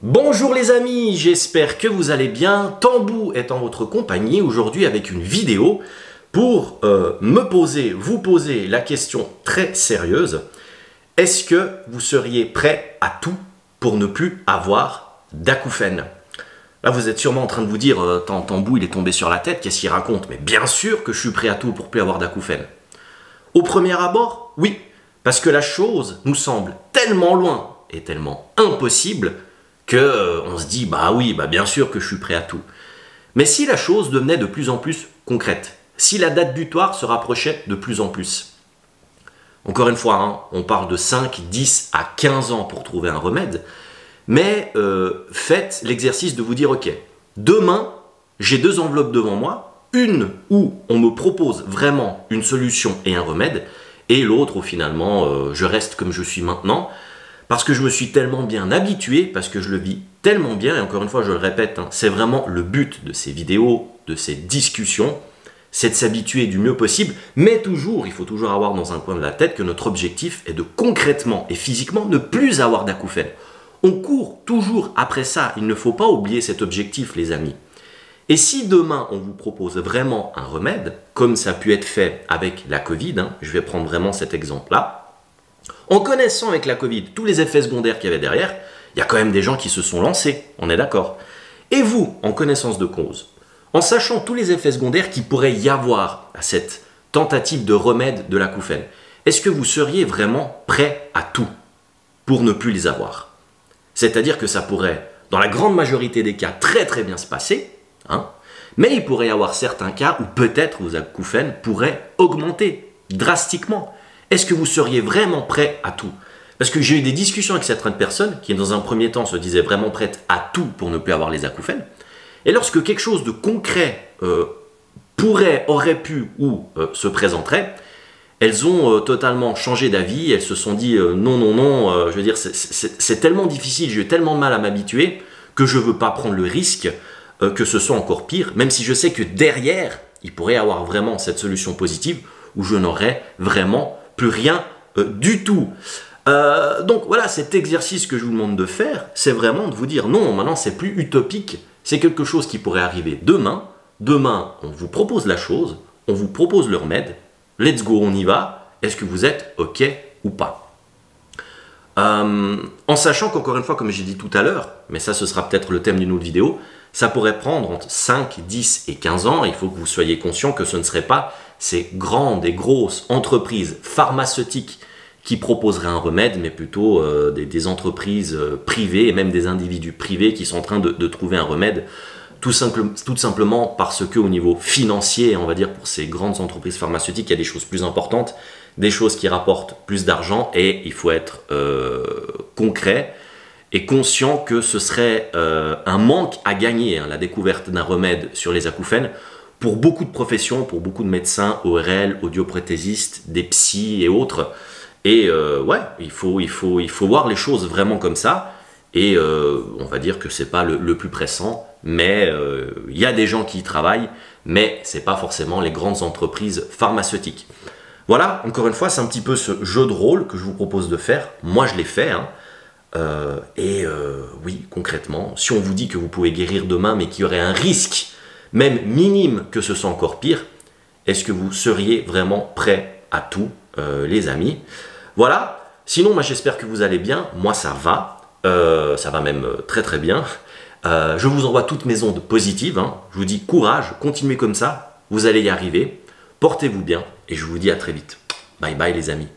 Bonjour les amis, j'espère que vous allez bien. Tambou est en votre compagnie aujourd'hui avec une vidéo pour vous poser la question très sérieuse. Est-ce que vous seriez prêt à tout pour ne plus avoir d'acouphènes? Là vous êtes sûrement en train de vous dire, Tambou il est tombé sur la tête, qu'est-ce qu'il raconte? Mais bien sûr que je suis prêt à tout pour plus avoir d'acouphènes. Au premier abord, oui, parce que la chose nous semble tellement loin et tellement impossible qu'on se dit, bah oui, bah bien sûr que je suis prêt à tout. Mais si la chose devenait de plus en plus concrète, si la date butoir se rapprochait de plus en plus, encore une fois, hein, on parle de 5, 10 à 15 ans pour trouver un remède, mais faites l'exercice de vous dire, ok, demain, j'ai deux enveloppes devant moi, une où on me propose vraiment une solution et un remède, et l'autre où finalement je reste comme je suis maintenant, parce que je me suis tellement bien habitué, parce que je le vis tellement bien, et encore une fois je le répète, hein, c'est vraiment le but de ces vidéos, de ces discussions, c'est de s'habituer du mieux possible, mais toujours, il faut toujours avoir dans un coin de la tête que notre objectif est de concrètement et physiquement ne plus avoir d'acouphènes. On court toujours après ça, il ne faut pas oublier cet objectif les amis. Et si demain on vous propose vraiment un remède, comme ça a pu être fait avec la Covid, hein, je vais prendre vraiment cet exemple-là, en connaissant avec la Covid tous les effets secondaires qu'il y avait derrière, il y a quand même des gens qui se sont lancés, on est d'accord. Et vous, en connaissance de cause, en sachant tous les effets secondaires qu'il pourrait y avoir à cette tentative de remède de l'acouphène, est-ce que vous seriez vraiment prêt à tout pour ne plus les avoir? C'est-à-dire que ça pourrait, dans la grande majorité des cas, très très bien se passer, hein, mais il pourrait y avoir certains cas où peut-être vos acouphènes pourraient augmenter drastiquement. Est-ce que vous seriez vraiment prêt à tout? Parce que j'ai eu des discussions avec certaines personnes qui, dans un premier temps, se disaient vraiment prêtes à tout pour ne plus avoir les acouphènes. Et lorsque quelque chose de concret aurait pu ou se présenterait, elles ont totalement changé d'avis. Elles se sont dit non, non, non, je veux dire, c'est tellement difficile, j'ai tellement de mal à m'habituer que je ne veux pas prendre le risque que ce soit encore pire, même si je sais que derrière, il pourrait y avoir vraiment cette solution positive où je n'aurais vraiment plus rien du tout. Donc voilà, cet exercice que je vous demande de faire, c'est vraiment de vous dire non, maintenant c'est plus utopique, c'est quelque chose qui pourrait arriver demain. Demain, on vous propose la chose, on vous propose le remède, let's go, on y va, est-ce que vous êtes ok ou pas? En sachant qu'encore une fois, comme j'ai dit tout à l'heure, mais ça ce sera peut-être le thème d'une autre vidéo, ça pourrait prendre entre 5, 10 et 15 ans, il faut que vous soyez conscient que ce ne serait pas ces grandes et grosses entreprises pharmaceutiques qui proposeraient un remède, mais plutôt des entreprises privées et même des individus privés qui sont en train de trouver un remède, tout simplement parce qu'au niveau financier, on va dire pour ces grandes entreprises pharmaceutiques, il y a des choses plus importantes, des choses qui rapportent plus d'argent et il faut être concret et conscient que ce serait un manque à gagner, hein, la découverte d'un remède sur les acouphènes, pour beaucoup de professions, pour beaucoup de médecins, ORL, audioprothésistes, des psys et autres. Et ouais, il faut voir les choses vraiment comme ça. Et on va dire que c'est pas le plus pressant, mais il y a des gens qui y travaillent, mais c'est pas forcément les grandes entreprises pharmaceutiques. Voilà, encore une fois, c'est un petit peu ce jeu de rôle que je vous propose de faire. Moi, je l'ai fait, hein. Oui, concrètement, si on vous dit que vous pouvez guérir demain, mais qu'il y aurait un risque, même minime, que ce soit encore pire, est-ce que vous seriez vraiment prêt à tout, les amis? Voilà, sinon, moi j'espère que vous allez bien, moi ça va même très très bien. Je vous envoie toutes mes ondes positives, hein. Je vous dis courage, continuez comme ça, vous allez y arriver, portez-vous bien, et je vous dis à très vite. Bye bye les amis.